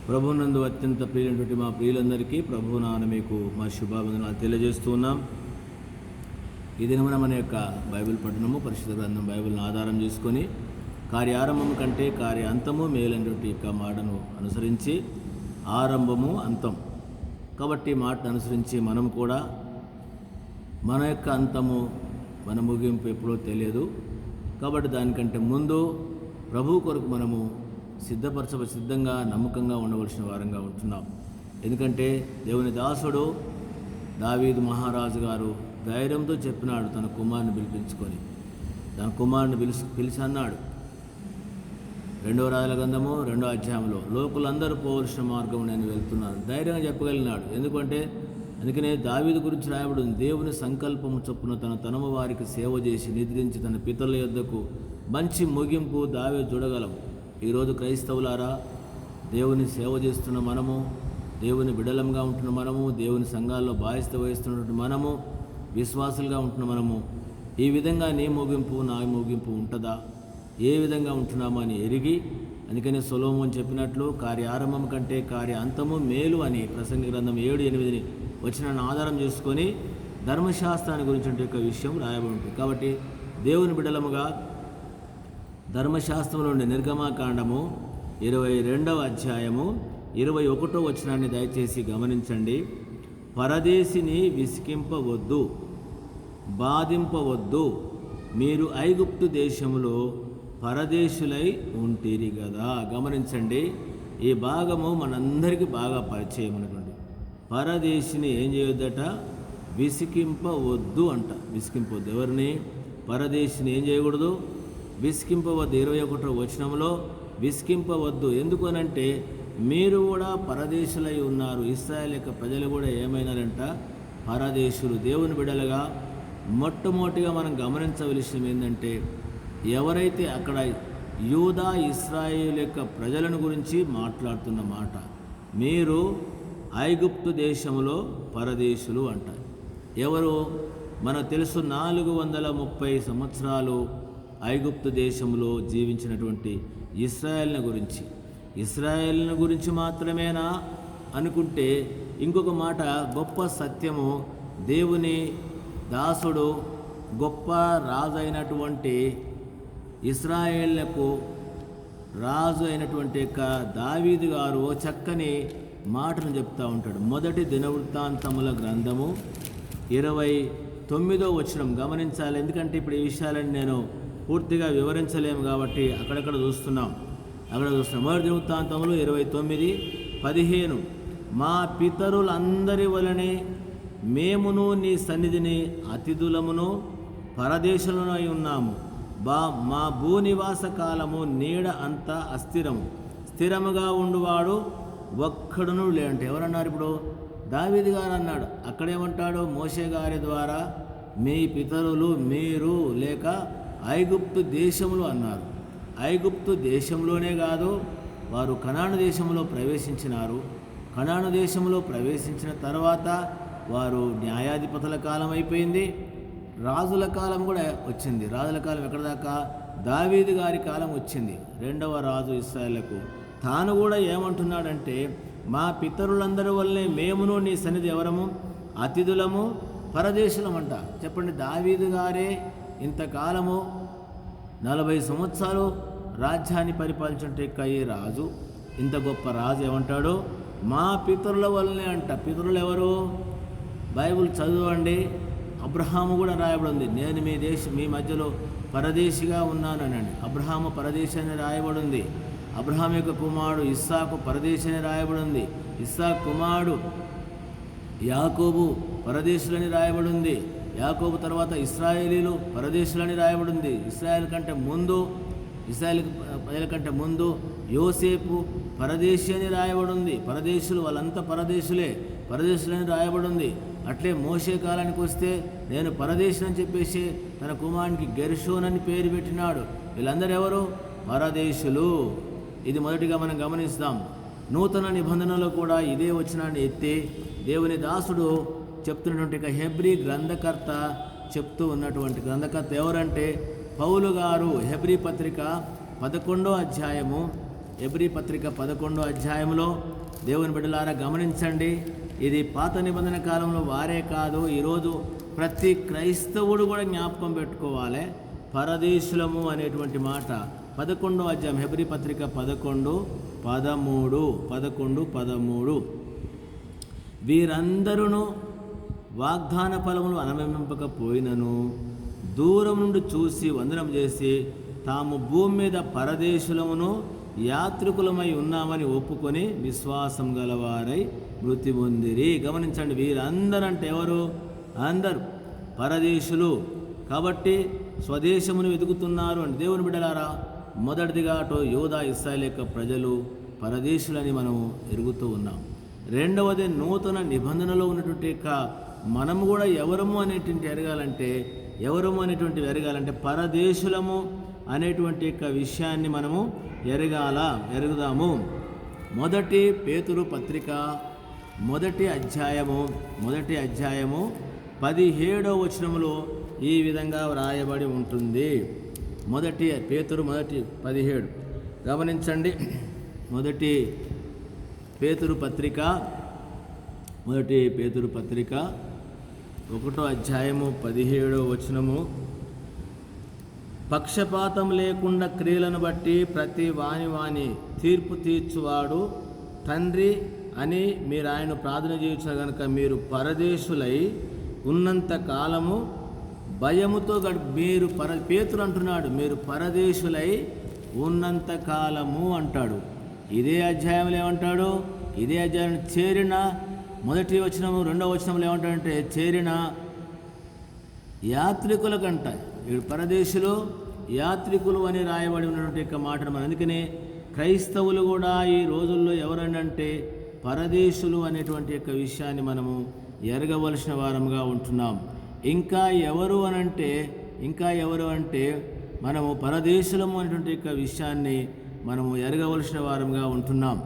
ప్రభునందు అత్యంత ప్రియులైనటువంటి మా ప్రియులందరికీ ప్రభువు నాన్న మీకు మా శుభాభివందనాలు తెలియజేస్తూ ఉన్నాం. ఈ దినమున మన యొక్క బైబిల్ పఠనము పరిశుద్ధ గ్రంథం బైబిల్ను ఆధారం చేసుకొని కార్యారంభము కంటే కార్య అంతము మేలైనటువంటి యొక్క మాటను అనుసరించి ఆరంభము అంతం కాబట్టి మాటను అనుసరించి మనం కూడా మన యొక్క అంతము మన ముగింపు ఎప్పుడో తెలియదు. కాబట్టి దానికంటే ముందు ప్రభు కొరకు మనము సిద్ధంగా నమ్మకంగా ఉండవలసిన వారంగా ఉంటున్నాం. ఎందుకంటే దేవుని దాసుడు దావీదు మహారాజు గారు ధైర్యంతో చెప్పినాడు, తన కుమారుని పిలిపించుకొని తన కుమారుని పిలిచి అన్నాడు. 2వ రాజుల గ్రంథము 2వ అధ్యాయంలో లోకులందరూ పోవలసిన మార్గం నేను వెళ్తున్నాను ధైర్యంగా చెప్పగలిగినాడు. అందుకనే దావీదు గురించి రాయబడి ఉంది, దేవుని సంకల్పము చొప్పున తన తనము వారికి సేవ చేసి నిద్రించి తన పితరుల యొద్దకు మంచి ముగింపు దావీదు చూడగలం. ఈరోజు క్రైస్తవులారా, దేవుని సేవ చేస్తున్న మనము, దేవుని బిడలంగా ఉంటున్న మనము, దేవుని సంఘాల్లో బాధ్యత వహిస్తున్నటువంటి మనము, విశ్వాసులుగా ఉంటున్న మనము, ఈ విధంగా నీ ముగింపు నా ముగింపు ఉంటుందా, ఏ విధంగా ఉంటున్నామో అని ఎరిగి, అందుకని సొలొమోను చెప్పినట్లు కార్యారంభం కంటే కార్య అంతము మేలు అని ప్రసంగి గ్రంథం 7-8 వచనాన్ని ఆధారం చేసుకొని ధర్మశాస్త్రాన్ని గురించి యొక్క విషయం రాయబడి ఉంటుంది. కాబట్టి దేవుని బిడలముగా ధర్మశాస్త్రంలో ఉండే నిర్గమాకాండము 22వ అధ్యాయము 21వ వచనాన్ని దయచేసి గమనించండి. పరదేశిని విసికింపవద్దు, బాధింపవద్దు, మీరు ఐగుప్తు దేశంలో పరదేశులై ఉంటిరి కదా. గమనించండి, ఈ భాగము మనందరికీ బాగా పరిచయం అనుకోండి. పరదేశిని ఏం చేయొద్దట, విసికింపవద్దు అంట. విసికింపవద్దు ఎవరిని? పరదేశిని ఏం చేయకూడదు, విసికింపవద్దు. 21వ వచనంలో విసికింపవద్దు. ఎందుకు అనంటే మీరు కూడా పరదేశులై ఉన్నారు. ఇశ్రాయేలు యొక్క ప్రజలు కూడా ఏమైనారంట, పరదేశులు. దేవుని బిడలుగా మొట్టమొదటిగా మనం గమనించవలసిన ఏంటంటే, ఎవరైతే అక్కడ యూదా ఇశ్రాయేలు యొక్క ప్రజలను గురించి మాట్లాడుతున్న మాట, మీరు ఐగుప్తు దేశంలో పరదేశులు అంటారు. ఎవరు? మనకు తెలుసు, 430 సంవత్సరాలు ఐగుప్తు దేశంలో జీవించినటువంటి ఇశ్రాయేలును గురించి మాత్రమేనా అనుకుంటే, ఇంకొక మాట, గొప్ప సత్యము, దేవుని దాసుడు గొప్ప రాజు అయినటువంటి ఇశ్రాయేలుకు రాజు అయినటువంటి దావీదు గారు చక్కని మాటను చెప్తూ ఉంటాడు. మొదటి దినవృత్తాంతముల గ్రంథము 29వ వచనం గమనించాలి. ఎందుకంటే ఇప్పుడు ఈ విషయాలను నేను పూర్తిగా వివరించలేము కాబట్టి అక్కడక్కడ చూస్తున్నాం. మొదటి దినవృత్తాంతములు 29:15 మా పితరులందరి వలనే మేమును నీ సన్నిధిని అతిథులమును పరదేశులను అయి ఉన్నాము. మా భూనివాస కాలము నీడ అంతా అస్థిరము, స్థిరముగా ఉండువాడు ఒక్కడును లేదంటే. ఎవరన్నారు? ఇప్పుడు దావీదు గారు అన్నాడు. అక్కడేమంటాడు? మోషే గారి ద్వారా మీ పితరులు మీరు లేక ఐగుప్తు దేశములు అన్నారు. ఐగుప్తు దేశంలోనే కాదు, వారు కనాను దేశంలో ప్రవేశించినారు. కనాను దేశంలో ప్రవేశించిన తర్వాత వారు న్యాయాధిపతుల కాలం అయిపోయింది, రాజుల కాలం కూడా వచ్చింది. రాజుల కాలం ఎక్కడ దాకా? దావీదు గారి కాలం వచ్చింది. 2వ రాజు ఇశ్రాయేలుకు తాను కూడా ఏమంటున్నాడంటే, మా పితరులందరి వల్లే మేమును నీ సన్నిధి ఎవరము? అతిథులము పరదేశులమంట. చెప్పండి, దావీదు గారే ఇంతకాలము 40 సంవత్సరాలు రాజ్యాన్ని పరిపాలించుంటే ఈ రాజు, ఇంత గొప్ప రాజు ఏమంటాడు? మా పితరుల వల్లనే అంట. పితరులు ఎవరు? బైబిల్ చదవండి. అబ్రహాము కూడా రాయబడి ఉంది, నేను మీ మధ్యలో పరదేశిగా ఉన్నానని. అబ్రహాము పరదేశాన్ని రాయబడి ఉంది. అబ్రహాం యొక్క కుమారుడు ఇస్సాకు పరదేశని రాయబడి ఉంది. ఇస్సాకు కుమారుడు యాకోబు పరదేశులని రాయబడి ఉంది. యాకోబు తర్వాత ఇశ్రాయేలీలు పరదేశులని రాయబడి ఉంది. ఇశ్రాయేల్ ప్రజల కంటే ముందు యోసేపు పరదేశి అని రాయబడి ఉంది. పరదేశులు వాళ్ళంతా పరదేశులని రాయబడి ఉంది. అట్లే మోషే కాలానికి వస్తే నేను పరదేశం అని చెప్పేసి తన కుమారునికి గెర్షోన్ అని పేరు పెట్టినాడు. వీళ్ళందరూ ఎవరు? పరదేశులు. ఇది మొదటిగా మనం గమనిస్తాం. నూతన నిబంధనలో కూడా ఇదే వచనాన్ని ఎత్తి దేవుని దాసుడు చెప్తున్నటువంటి హెబ్రీ గ్రంథకర్త చెప్తూ ఉన్నటువంటి గ్రంథకర్త ఎవరంటే పౌలు గారు. హెబ్రీ పత్రిక 11వ అధ్యాయము హెబ్రీ పత్రిక 11వ అధ్యాయంలో దేవుని బిడ్డలారా గమనించండి, ఇది పాత నిబంధన కాలంలో వారే కాదు, ఈరోజు ప్రతి క్రైస్తవుడు కూడా జ్ఞాపకం పెట్టుకోవాలి. పరదేశులము అనేటువంటి మాట 11వ అధ్యాయం హెబ్రీ పత్రిక 11:13 వీరందరూ వాగ్దాన ఫలములు అనుభవింపకపోయినను దూరం నుండి చూసి వందనం చేసి తాము భూమి మీద పరదేశులమును యాత్రికులమై ఉన్నామని ఒప్పుకొని విశ్వాసం గలవారై మృతి పొందిరి. గమనించండి, వీరందరూ అంటే ఎవరు? అందరూ పరదేశులు కాబట్టి స్వదేశమును వెతుకుతున్నారు అంటే దేవుని బిడ్డలారా, మొదటిదిగా అటు యోధా ఇశ్రాయేలు యొక్క ప్రజలు పరదేశులని మనం ఎరుగుతూ ఉన్నాం. రెండవది నూతన నిబంధనలో ఉన్నటువంటి మనము కూడా ఎవరము అనేటువంటి ఎరగాలంటే పరదేశులము అనేటువంటి విషయాన్ని మనము ఎరుగుదాము. మొదటి పేతురు పత్రిక మొదటి అధ్యాయము 17వ వచనములో ఈ విధంగా వ్రాయబడి ఉంటుంది. మొదటి పేతురు 17 గమనించండి. మొదటి పేతురు పత్రిక 1వ అధ్యాయము 17వ వచనము, పక్షపాతం లేకుండా క్రియలను బట్టి ప్రతి వాని తీర్పు తీర్చువాడు తండ్రి అని మీరు ఆయన ప్రార్థన చేయొచ్చు కనుక మీరు పరదేశులై ఉన్నంత కాలము భయముతో పేతురు అంటున్నాడు, మీరు పరదేశులై ఉన్నంత కాలము అంటాడు. ఇదే అధ్యాయంలో ఏమంటాడు? ఇదే అధ్యాయం చేరిన మొదటి వచనము 2వ వచనంలో ఏమంటాడంటే చేరిన యాత్రికులకంట. పరదేశులు యాత్రికులు అని రాయబడి ఉన్నటువంటి మాటను మనం అందుకనే క్రైస్తవులు కూడా ఈ రోజుల్లో ఎవరంటే పరదేశులు అనేటువంటి విషయాన్ని మనము ఎరగవలసిన వారముగా ఉంటున్నాం. ఇంకా ఎవరు అంటే మనము పరదేశులము అనేటువంటి విషయాన్ని మనము ఎరగవలసిన వారముగా ఉంటున్నాం.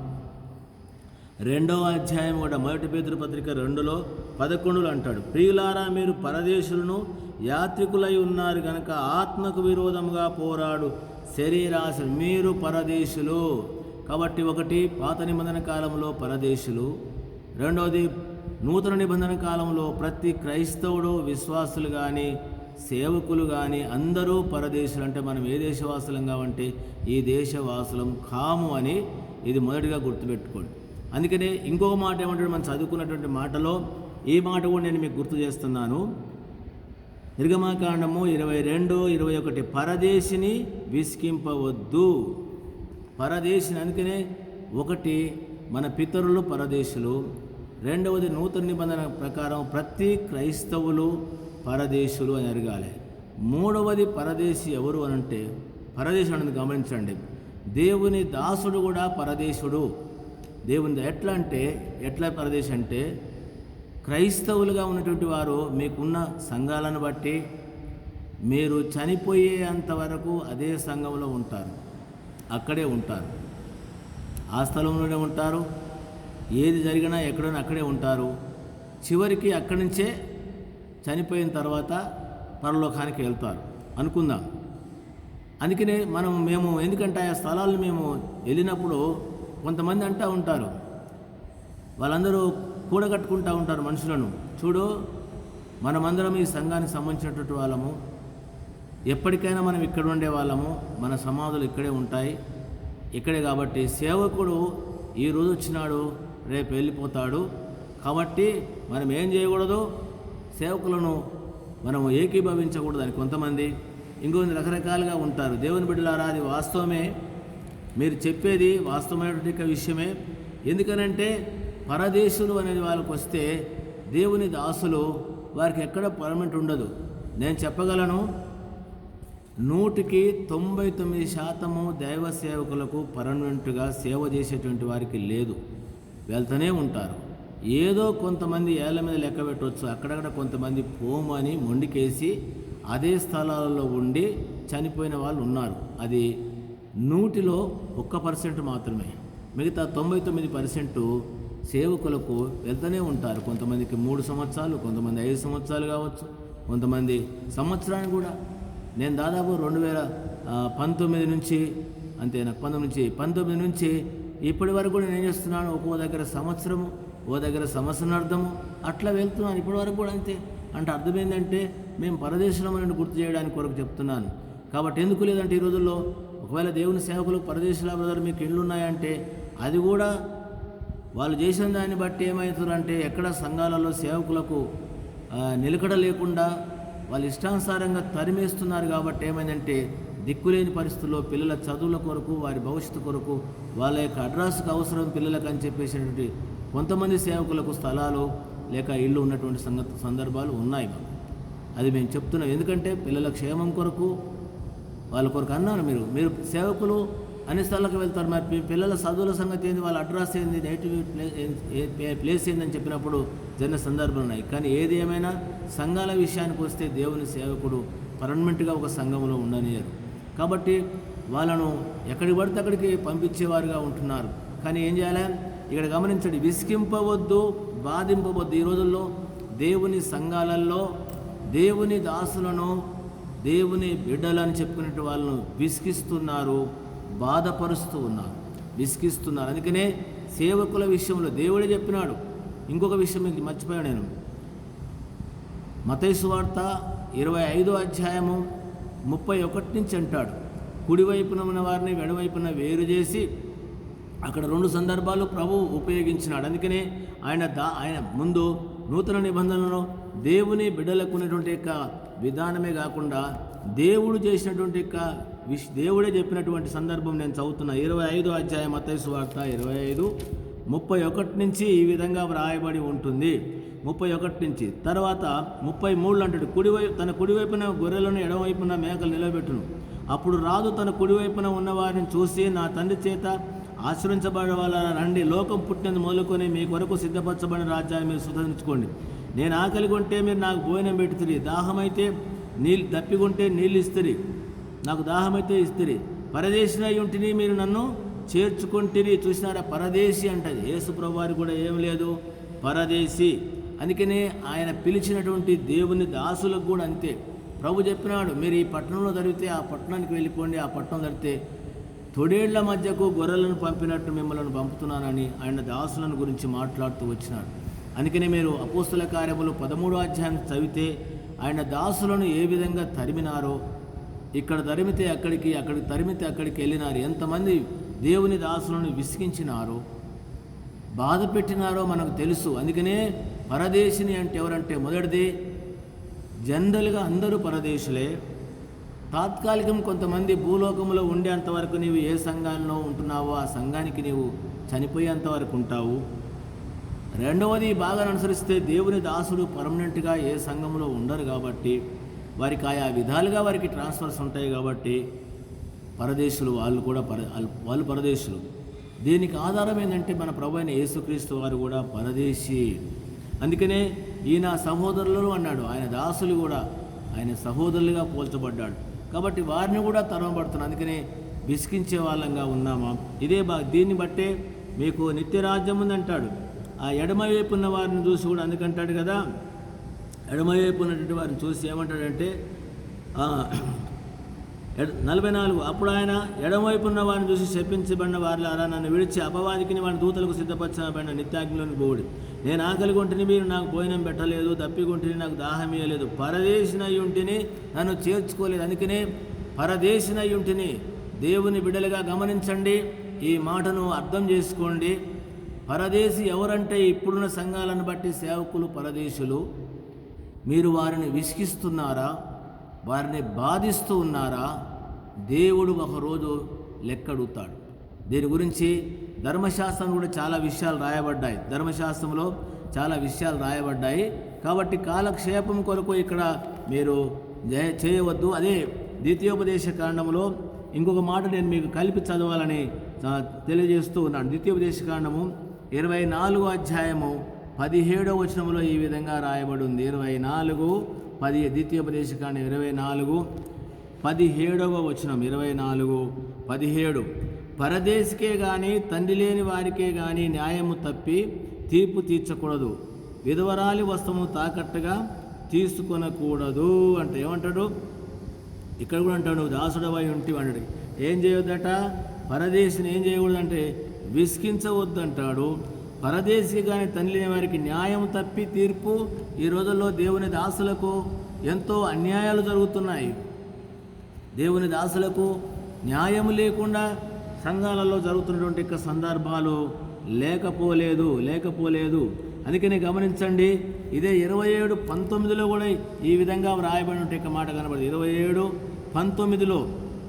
2వ అధ్యాయం కూడా మొదటి పేతురు పత్రిక 2:11 అంటాడు, ప్రియులారా మీరు పరదేశులను యాత్రికులై ఉన్నారు కనుక ఆత్మకు విరోధముగా పోరాడు శరీరాశలు. మీరు పరదేశులు కాబట్టి ఒకటి పాత నిబంధన కాలంలో పరదేశులు, రెండవది నూతన నిబంధన కాలంలో ప్రతి క్రైస్తవుడు విశ్వాసులు కానీ సేవకులు కానీ అందరూ పరదేశులు. అంటే మనం ఏ దేశవాసులంగా అంటే ఈ దేశవాసులం కాము అని ఇది మొదటిగా గుర్తుపెట్టుకోండి. అందుకనే ఇంకొక మాట ఏమంటాడు, మనం చదువుకున్నటువంటి మాటలో ఈ మాట కూడా నేను మీకు గుర్తు చేస్తున్నాను. నిర్గమకాండము 22:21 పరదేశిని విసికింపవద్దు. పరదేశిని అందుకనే ఒకటి మన పితరులు పరదేశులు, రెండవది నూతన నిబంధన ప్రకారం ప్రతి క్రైస్తవులు పరదేశులు అని ఎరగాలి. మూడవది పరదేశి ఎవరు అనంటే పరదేశుడు అనేది గమనించండి, దేవుని దాసుడు కూడా పరదేశుడు. దేవుని ఎట్లా పరదేశి అంటే క్రైస్తవులుగా ఉన్నటువంటి వారు మీకున్న సంఘాలను బట్టి మీరు చనిపోయేంత వరకు అదే సంఘంలో ఉంటారు, అక్కడే ఉంటారు, ఆ స్థలంలోనే ఉంటారు, ఏది జరిగినా ఎక్కడైనా అక్కడే ఉంటారు. చివరికి అక్కడి నుంచే చనిపోయిన తర్వాత పరలోకానికి వెళ్తారు అనుకుందాం. అందుకనే మేము ఎందుకంటే ఆ స్థలాలను మేము వెళ్ళినప్పుడు కొంతమంది అంటూ ఉంటారు, వాళ్ళందరూ కూడగట్టుకుంటూ ఉంటారు మనుషులను. చూడు, మనమందరం ఈ సంఘానికి సంబంధించినటువంటి వాళ్ళము, ఎప్పటికైనా మనం ఇక్కడ ఉండే వాళ్ళము, మన సమాధులు ఇక్కడే ఉంటాయి, ఇక్కడే. కాబట్టి సేవకుడు ఈ రోజు వచ్చినాడు, రేపు వెళ్ళిపోతాడు. కాబట్టి మనం ఏం చేయకూడదు, సేవకులను మనము ఏకీభవించకూడదు అని కొంతమంది, ఇంకొన్ని రకరకాలుగా ఉంటారు. దేవుని బిడ్డలారా, అది వాస్తవమే, మీరు చెప్పేది వాస్తవమైనటువంటి విషయమే. ఎందుకనంటే పరదేశులు అనేది వాళ్ళకు వస్తే దేవుని దాసులు వారికి ఎక్కడ పర్మనెంట్ ఉండదు. నేను చెప్పగలను 99% దైవ సేవకులకు పర్మనెంట్గా సేవ చేసేటువంటి వారికి లేదు, వెళ్తూనే ఉంటారు. ఏదో కొంతమంది ఏళ్ళ మీద లెక్క పెట్టవచ్చు, అక్కడక్కడ కొంతమంది పోమని మొండికేసి అదే స్థలాలలో ఉండి చనిపోయిన వాళ్ళు ఉన్నారు. అది 1% మాత్రమే. మిగతా 99% సేవకులకు వెళ్తూనే ఉంటారు. కొంతమందికి 3 సంవత్సరాలు, కొంతమంది 5 సంవత్సరాలు కావచ్చు, కొంతమంది సంవత్సరానికి కూడా. నేను దాదాపు 2019 నుంచి అంతే. నాకు 19 నుంచి ఇప్పటి వరకు కూడా నేను ఏం చేస్తున్నాను, ఒక్కో దగ్గర సంవత్సరము, ఓ దగ్గర సంవత్సరార్థము అట్లా వెళ్తున్నాను ఇప్పటి వరకు కూడా అంతే. అంటే అర్థం ఏంటంటే మేము పరదేశంలో గుర్తు చేయడానికి కొరకు చెప్తున్నాను. కాబట్టి ఎందుకు లేదంటే ఈ రోజుల్లో ఒకవేళ దేవుని సేవకులు పరదేశంలో బ్రదర్ మీకు ఇళ్ళు ఉన్నాయంటే అది కూడా వాళ్ళు చేసిన దాన్ని బట్టి ఏమవుతుందంటే ఎక్కడ సంఘాలలో సేవకులకు నిలకడ లేకుండా వాళ్ళు ఇష్టానుసారంగా తరిమేస్తున్నారు. కాబట్టి ఏమైందంటే దిక్కులేని పరిస్థితుల్లో పిల్లల చదువుల కొరకు, వారి భవిష్యత్తు కొరకు, వాళ్ళ యొక్క అడ్రస్కి అవసరం పిల్లలకు అని చెప్పేసినటువంటి కొంతమంది సేవకులకు స్థలాలు లేక ఇళ్ళు ఉన్నటువంటి సందర్భాలు ఉన్నాయి. అది మేము చెప్తున్నాం. ఎందుకంటే పిల్లల క్షేమం కొరకు, వాళ్ళ కొరకు అన్నాను. మీరు సేవకులు అన్ని స్థలాలకు వెళ్తారు, మరి పిల్లల చదువుల సంగతి ఏంది, వాళ్ళ అడ్రస్ ఏంది, నేటివ్ ప్లేస్ ఏందని చెప్పినప్పుడు జరిగిన సందర్భాలు ఉన్నాయి. కానీ ఏది ఏమైనా సంఘాల విషయానికి వస్తే దేవుని సేవకుడు పర్మనెంట్గా ఒక సంఘంలో ఉండనియరు. కాబట్టి వాళ్ళను ఎక్కడికి పడితే అక్కడికి పంపించేవారుగా ఉంటున్నారు. కానీ ఏం చేయాలి ఇక్కడ గమనించండి, విసిగింపవద్దు, బాధింపవద్దు. ఈ రోజుల్లో దేవుని సంఘాలలో దేవుని దాసులను, దేవుని బిడ్డలని చెప్పుకునే వాళ్ళను విసిగిస్తున్నారు, బాధపరుస్తూ ఉన్నారు, విసిగిస్తున్నారు. అందుకనే సేవకుల విషయంలో దేవుడే చెప్పినాడు. ఇంకొక విషయం మీకు మర్చిపోయాను నేను. మత్తయి సువార్త 25వ అధ్యాయము 31 నుంచి అంటాడు, కుడివైపున ఉన్న వారిని ఎడవైపున వేరు చేసి, అక్కడ 2 సందర్భాలు ప్రభువు ఉపయోగించినాడు. అందుకనే ఆయన ముందు నూతన నిబంధనలో దేవుని బిడ్డలకు ఉన్నటువంటి యొక్క విధానమే కాకుండా దేవుడు చేసినటువంటి యొక్క దేవుడే చెప్పినటువంటి సందర్భం నేను చదువుతున్నా. 25వ అధ్యాయం మత్తయి సువార్త 25:31 నుంచి ఈ విధంగా వ్రాయబడి ఉంటుంది. 31 నుంచి తర్వాత 33 అంటాడు, తన కుడివైపున గొర్రెలను ఎడమవైపున మేకలు నిలబెట్టును. అప్పుడు రాజు తన కుడివైపున ఉన్నవారిని చూసి, నా తండ్రి చేత ఆశ్రయించబడే వాళ్ళ రండి, లోకం పుట్టినది మొదలుకొని మీ కొరకు సిద్ధపరచబడిన రాజ్యాన్ని మీరు స్వతంత్రించుకోండి. నేను ఆకలి కొంటే మీరు నాకు భోజనం పెడుతుంది, దాహమైతే నీళ్ళు దప్పికొంటే నీళ్ళు ఇస్తుంది, నాకు దాహమైతే ఇస్తుంది, పరదేశినై ఉంటిని మీరు నన్ను చేర్చుకుంటుని. చూసినారా, పరదేశి అంటది. యేసు ప్రభు వారికి కూడా ఏం లేదు, పరదేశి. అందుకనే ఆయన పిలిచినటువంటి దేవుని దాసులకు కూడా అంతే. ప్రభు చెప్పినాడు, మీరు ఈ పట్టణంలో జరిగితే ఆ పట్టణానికి వెళ్ళిపోండి, ఆ పట్టణం జరిగితే తొడేళ్ల మధ్యకు గొర్రెలను పంపినట్టు మిమ్మల్ని పంపుతున్నానని ఆయన దాసులను గురించి మాట్లాడుతూ వచ్చినాడు. అందుకనే మీరు అపోస్తుల కార్యములు 13వ అధ్యాయం చదివితే ఆయన దాసులను ఏ విధంగా తరిమినారో, ఇక్కడ తరిమితే అక్కడికి, అక్కడికి తరిమితే అక్కడికి వెళ్ళినారు, ఎంతమంది దేవుని దాసులను విసిగించినారో, బాధ పెట్టినారో మనకు తెలుసు. అందుకనే పరదేశిని అంటే ఎవరంటే, మొదటిది జనరల్గా అందరూ పరదేశులే. తాత్కాలికం కొంతమంది భూలోకంలో ఉండేంతవరకు నీవు ఏ సంఘాల్లో ఉంటున్నావో ఆ సంఘానికి నీవు చనిపోయేంతవరకు ఉంటావు. రెండవది బాగా అనుసరిస్తే దేవుని దాసుడు పర్మనెంట్గా ఏ సంఘంలో ఉండరు కాబట్టి వారికి ఆయా విధాలుగా వారికి ట్రాన్స్ఫర్స్ ఉంటాయి. కాబట్టి పరదేశులు వాళ్ళు కూడా వాళ్ళు పరదేశులు. దీనికి ఆధారం ఏంటంటే మన ప్రభు అయిన యేసుక్రీస్తు వారు కూడా పరదేశి. అందుకనే ఈయన సహోదరులు అన్నాడు, ఆయన దాసులు కూడా ఆయన సహోదరులుగా పోల్చబడ్డాడు. కాబట్టి వారిని కూడా తరమబడుతున్నాం. అందుకనే విసిగించే వాళ్ళంగా ఉన్నామా? దీన్ని బట్టే మీకు నిత్యరాజ్యం ఉందంటాడు. ఆ ఎడమవైపు ఉన్న వారిని చూసి కూడా అందుకంటాడు కదా, ఎడమవైపు ఉన్నటువంటి వారిని చూసి ఏమంటాడంటే 44, అప్పుడు ఆయన ఎడమవైపు ఉన్న వారిని చూసి శపించబడిన వారిలారా, నన్ను విడిచి అపవాదికి వారి దూతలకు సిద్ధపరచబడిన నిత్యాగ్నిలోని పోవుడి. నేను ఆకలి కొంటిని, మీరు నాకు భోజనం పెట్టలేదు, దప్పికొంటిని, నాకు దాహం ఇయ్యలేదు, పరదేశినై ఉంటిని, నన్ను చేర్చుకోలేదు. అందుకనే పరదేశినై ఉంటిని. దేవుని బిడ్డలుగా గమనించండి, ఈ మాటను అర్థం చేసుకోండి. పరదేశి ఎవరంటే ఇప్పుడున్న సంఘాలను బట్టి సేవకులు పరదేశులు. మీరు వారిని విసిగిస్తున్నారా, వారిని బాధిస్తూ ఉన్నారా? దేవుడు ఒకరోజు లెక్కడుగుతాడు. దీని గురించి ధర్మశాస్త్రం కూడా చాలా విషయాలు రాయబడ్డాయి. ధర్మశాస్త్రంలో చాలా విషయాలు రాయబడ్డాయి. కాబట్టి కాలక్షేపం కొరకు ఇక్కడ మీరు చేయవద్దు. అదే ద్వితీయోపదేశ కాండములో ఇంకొక మాట నేను మీకు కలిపి చదవాలని తెలియజేస్తూ ఉన్నాను. ద్వితీయోపదేశ కాండము 24వ అధ్యాయము 17వ వచనంలో ఈ విధంగా రాయబడి ఉంది. 24:10 ద్వితీయోపదేశకాండం 24:17వ వచనం. 24:17 పరదేశికే గాని తండ్రి లేని వారికే గాని న్యాయము తప్పి తీర్పు తీర్చకూడదు, విధవరాలి వస్త్రము తాకట్టుగా తీసుకొనకూడదు అంటే ఏమంటాడు ఇక్కడ కూడా అంటాడు, నువ్వు దాసుడవై ఉంటి అన్నాడు. ఏం చేయొద్దట, పరదేశిని ఏం చేయకూడదంటే విసికించవద్దు అంటాడు. పరదేశి కానీ తండ్రి లేని వారికి న్యాయం తప్పి తీర్పు. ఈ రోజుల్లో దేవుని దాసులకు ఎంతో అన్యాయాలు జరుగుతున్నాయి. దేవుని దాసులకు న్యాయం లేకుండా సంఘాలలో జరుగుతున్నటువంటి సందర్భాలు లేకపోలేదు. అందుకనే గమనించండి, ఇదే 27:19 కూడా ఈ విధంగా వ్రాయబడిన మాట కనబడుతుంది. 27:19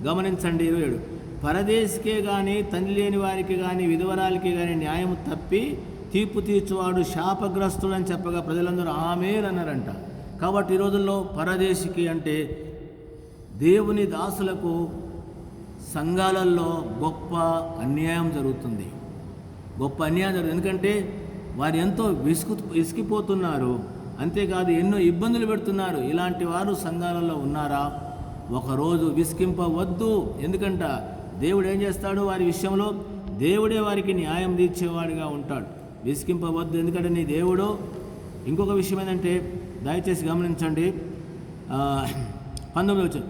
గమనించండి. 27 పరదేశికే కానీ తండ్రి లేని వారికి కానీ విధవరాలకి కానీ న్యాయం తప్పి తీర్పు తీర్చువాడు శాపగ్రస్తుడు అని చెప్పగా ప్రజలందరూ ఆమేన్ అన్నారంట. కాబట్టి ఈ రోజుల్లో పరదేశికి అంటే దేవుని దాసులకు సంఘాలలో గొప్ప అన్యాయం జరుగుతుంది. ఎందుకంటే వారు ఎంతో విసిగిపోతున్నారు. అంతేకాదు ఎన్నో ఇబ్బందులు పెడుతున్నారు. ఇలాంటి వారు సంఘాలలో ఉన్నారా? ఒకరోజు విసిగింపవద్దు. ఎందుకంట దేవుడు ఏం చేస్తాడు వారి విషయంలో? దేవుడే వారికి న్యాయం తీర్చేవాడిగా ఉంటాడు. విసిగింపవద్దు, ఎందుకంటే నీ దేవుడు. ఇంకొక విషయం ఏంటంటే దయచేసి గమనించండి, 19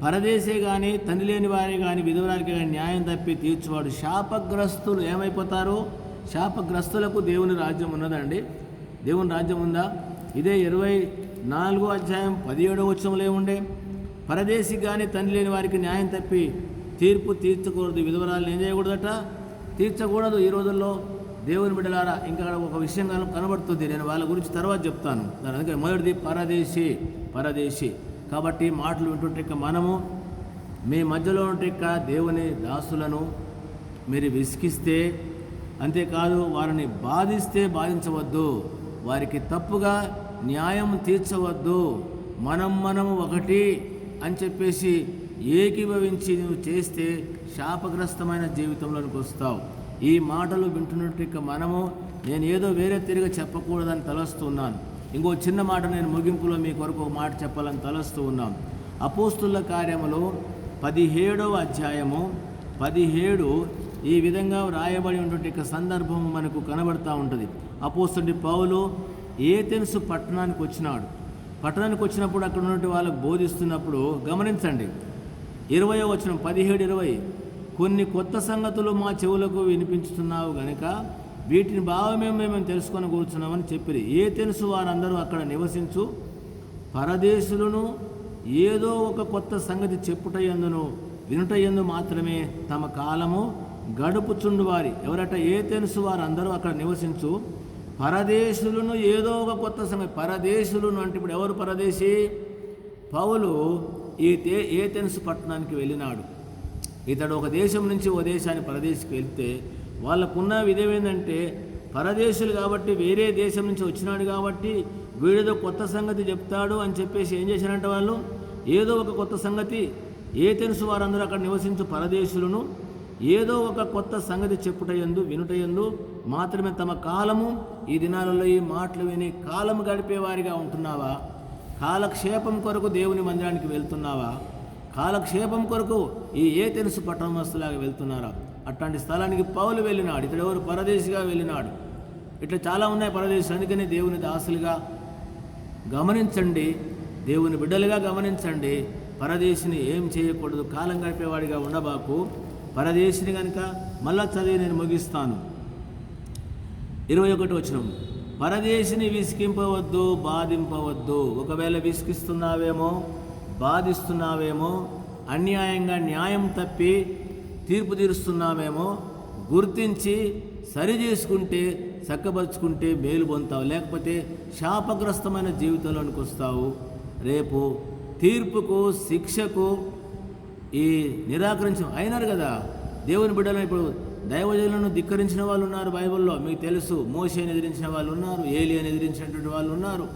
పరదేశే కానీ తండ్రి లేని వారి కానీ విధవరాలకి కానీ న్యాయం తప్పి తీర్చువాడు శాపగ్రస్తులు ఏమైపోతారు? శాపగ్రస్తులకు దేవుని రాజ్యం ఉన్నదండి. దేవుని రాజ్యం ఉందా? ఇదే 24:17 ఏముండే? పరదేశి కానీ తండ్రి లేని వారికి న్యాయం తప్పి తీర్పు తీర్చకూడదు, విధవరాలను ఏం చేయకూడదట? తీర్చకూడదు. ఈ రోజుల్లో దేవుని బిడ్డలారా ఇంకా ఒక విషయం కనబడుతుంది. నేను వాళ్ళ గురించి తర్వాత చెప్తాను. అందుకే మొదటిది పరదేశి. కాబట్టి మాటలు వింటుంటే మనము మీ మధ్యలో ఉంటే దేవుని దాసులను మీరు విసిగిస్తే, అంతేకాదు వారిని బాధించవద్దు, వారికి తప్పుగా న్యాయం తీర్చవద్దు. మనము ఒకటి అని చెప్పేసి ఏకీభవించి నువ్వు చేస్తే శాపగ్రస్తమైన జీవితంలోనికి వస్తావు. ఈ మాటలు వింటున్నట్టు మనము నేను ఏదో వేరే తిరిగి చెప్పకూడదని తలస్తున్నాను. ఇంకో చిన్న మాట నేను ముగింపులో మీ కొరకు ఒక మాట చెప్పాలని తలస్తూ ఉన్నాను. అపోస్తుల కార్యములు 17 ఈ విధంగా వ్రాయబడి ఉన్నటువంటి సందర్భం మనకు కనబడతా ఉంటుంది. అపోస్తుడి పౌలు ఏథెన్సు పట్టణానికి వచ్చినప్పుడు అక్కడ ఉన్నటువంటి వాళ్ళకు బోధిస్తున్నప్పుడు గమనించండి, 17:20 కొన్ని కొత్త సంగతులు మా చెవులకు వినిపించుతున్నావు గనుక వీటిని భావమే మేము తెలుసుకొని కూర్చున్నామని చెప్పిరి. ఏథెన్సు వారందరూ అక్కడ నివసించు పరదేశులను ఏదో ఒక కొత్త సంగతి చెప్పుటయందును వినుటయందు మాత్రమే తమ కాలము గడుపుచుండువారి. ఎవరట? ఏథెన్సు వారందరూ అక్కడ నివసించు పరదేశులను ఏదో ఒక కొత్త సంగతి. పరదేశులను అంటే ఇప్పుడు ఎవరు పరదేశి? పౌలు ఏథెన్సు పట్టణానికి వెళ్ళినాడు. ఇతడు ఒక దేశం నుంచి ఓ దేశాన్ని పరదేశికి వెళ్తే వాళ్ళకున్న విధం ఏంటంటే పరదేశులు కాబట్టి వేరే దేశం నుంచి వచ్చినాడు కాబట్టి వీడేదో కొత్త సంగతి చెప్తాడు అని చెప్పేసి ఏం చేశారంటే వాళ్ళు ఏదో ఒక కొత్త సంగతి. ఏథెన్సు వారందరూ అక్కడ నివసించు పరదేశులను ఏదో ఒక కొత్త సంగతి చెప్పుటయందు వినుటయందు మాత్రమే తమ కాలము. ఈ దినాలలో ఈ మాటలు విని కాలం గడిపేవారిగా ఉంటున్నావా? కాలక్షేపం కొరకు దేవుని మందిరానికి వెళ్తున్నావా? కాలక్షేపం కొరకు ఈ ఏథెన్సు పట్టణమస్తులాగా వెళ్తున్నారా? అట్లాంటి స్థలానికి పౌలు వెళ్ళినాడు. ఇతడు ఎవరు? పరదేశిగా వెళ్ళినాడు. ఇట్లా చాలా ఉన్నాయి పరదేశం. అందుకని దేవుని దాసులుగా గమనించండి, దేవుని బిడ్డలుగా గమనించండి. పరదేశిని ఏం చేయకూడదు, కాలం గడిపేవాడిగా ఉండబాకు. పరదేశిని కనుక మళ్ళా చదివి నేను ముగిస్తాను. 21 పరదేశిని విసిగింపవద్దు, బాధింపవద్దు. ఒకవేళ విసిగిస్తున్నావేమో, బాధిస్తున్నావేమో, అన్యాయంగా న్యాయం తప్పి తీర్పు తీరుస్తున్నామేమో గుర్తించి సరి చేసుకుంటే చక్కపరుచుకుంటే మేలు పొందుతావు. లేకపోతే శాపగ్రస్తమైన జీవితంలోనికి వస్తావు. రేపు తీర్పుకు శిక్షకు ఈ నిరాకరించిన అయినారు కదా దేవుని బిడ్డలను. ఇప్పుడు దైవజనులను ధిక్కరించిన వాళ్ళు ఉన్నారు బైబిల్లో, మీకు తెలుసు. మోషేని ఎదిరించిన వాళ్ళు ఉన్నారు, ఏలియాని ఎదిరించినటువంటి వాళ్ళు ఉన్నారు.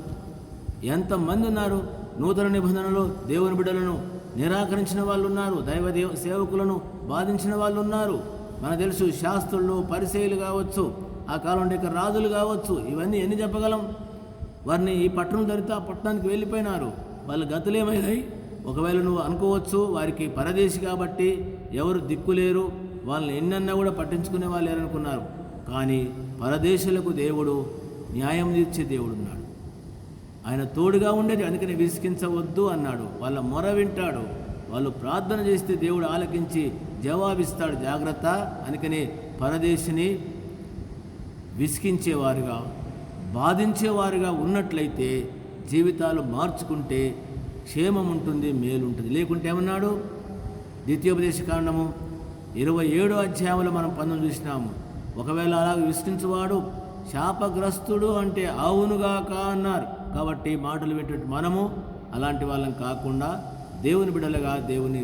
ఎంతమంది ఉన్నారు? నూతన నిబంధనలో దేవుని బిడ్డలను నిరాకరించిన వాళ్ళు ఉన్నారు, సేవకులను బాధించిన వాళ్ళు ఉన్నారు. మనకు తెలుసు, శాస్త్రులు, పరిసయ్యులు కావచ్చు, ఆ కాలం రాజులు కావచ్చు. ఇవన్నీ ఎన్ని చెప్పగలం? వారిని ఈ పట్టణం ధరితే ఆ పట్టణానికి వెళ్ళిపోయినారు. వాళ్ళ గతులేమైనాయి? ఒకవేళ నువ్వు అనుకోవచ్చు వారికి పరదేశి కాబట్టి ఎవరు దిక్కులేరు, వాళ్ళని ఎన్నన్నా కూడా పట్టించుకునే వాళ్ళు లేరనుకున్నారు. కానీ పరదేశులకు దేవుడు న్యాయం తీర్చే దేవుడు ఉన్నాడు. ఆయన తోడుగా ఉండేది. అందుకని విసిగించవద్దు అన్నాడు. వాళ్ళ మొర వింటాడు, వాళ్ళు ప్రార్థన చేస్తే దేవుడు ఆలకించి జవాబిస్తాడు. జాగ్రత్త. అందుకని పరదేశిని విసిగించేవారుగా, బాధించేవారుగా ఉన్నట్లయితే జీవితాలు మార్చుకుంటే క్షేమం ఉంటుంది, మేలుంటుంది. లేకుంటే ఏమన్నాడు? ద్వితీయోపదేశకాండము 27వ అధ్యాయంలో మనం 19 చూసినాము. ఒకవేళ అలాగే విసిగించువాడు శాపగ్రస్తుడు అంటే అవునుగాక అన్నారు. కాబట్టి మాటలు వింటే మనము అలాంటి వాళ్ళం కాకుండా దేవుని బిడ్డలుగా, దేవుని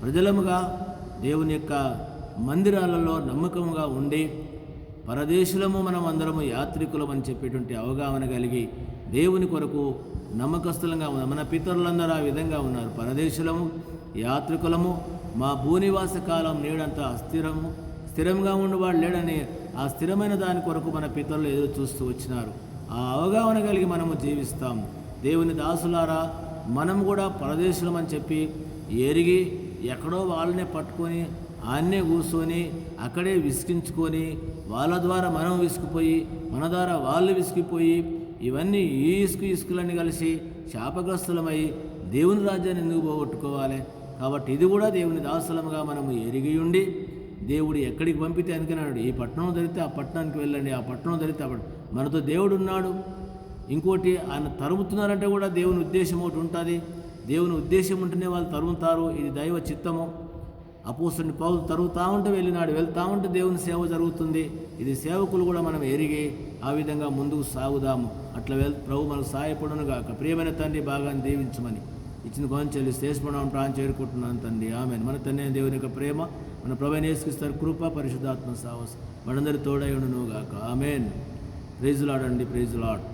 ప్రజలముగా, దేవుని యొక్క మందిరాలలో నమ్మకముగా ఉండి, పరదేశులము మనం అందరము యాత్రికులం అని చెప్పేటువంటి అవగాహన కలిగి దేవుని కొరకు నమ్మకస్తులంగా ఉన్నారు. మన పితరులందరూ ఆ విధంగా ఉన్నారు. పరదేశులము, యాత్రికులము, మా భూనివాస కాలం నేడంతా స్థిరంగా ఉండేవాడు లేడని ఆ స్థిరమైన దాని కొరకు మన పితరులు ఎదురు చూస్తూ వచ్చినారు. ఆ అవగాహన కలిగి మనము జీవిస్తాం. దేవుని దాసులారా, మనం కూడా పరదేశులం అని చెప్పి ఎరిగి ఎక్కడో వాళ్ళనే పట్టుకొని ఆన్నే కూర్చొని అక్కడే విసిగించుకొని వాళ్ళ ద్వారా మనం విసిగిపోయి, మన ద్వారా వాళ్ళు విసిగిపోయి, ఇవన్నీ ఈ ఇసుకులన్నీ కలిసి శాపగ్రస్తులమై దేవుని రాజ్యాన్ని ఎందుకు పోగొట్టుకోవాలి? కాబట్టి ఇది కూడా దేవుని దాసులముగా మనము ఎరిగి ఉండి, దేవుడు ఎక్కడికి పంపితే అందుకన్నాడు, ఈ పట్టణం ధరితే ఆ పట్టణానికి వెళ్ళండి, ఆ పట్టణం ధరితే మనతో దేవుడు ఉన్నాడు. ఇంకోటి ఆయన తరుముతున్నారంటే కూడా దేవుని ఉద్దేశం ఒకటి ఉంటుంది. దేవుని ఉద్దేశం ఉంటేనే వాళ్ళు తరుముతారు. ఇది దైవ చిత్తము. అపోస్తలుని పౌలు తరుగుతూ ఉంటే వెళ్ళినాడు, వెళ్తూ ఉంటే దేవుని సేవ జరుగుతుంది. ఇది సేవకులు కూడా మనం ఎరిగి ఆ విధంగా ముందుకు సాగుదాము. అట్లా ప్రభు మనకు సహాయపడును గాక. ప్రియమైన తండ్రి, బాగా దీవించమని ఇచ్చిన కొంచెం శేషపడం ప్రాణం చేరుకుంటున్నాను తండ్రి. ఆమెన్. మన తండ్రి దేవుని యొక్క ప్రేమ, మన ప్రభువైన యేసుక్రీస్తు కృప, పరిశుద్ధాత్మ సాహసం మనందరి తోడై ఉండును గాక. ఆమెన్. ప్రైజ్ లార్డ్ అండి. Praise lord.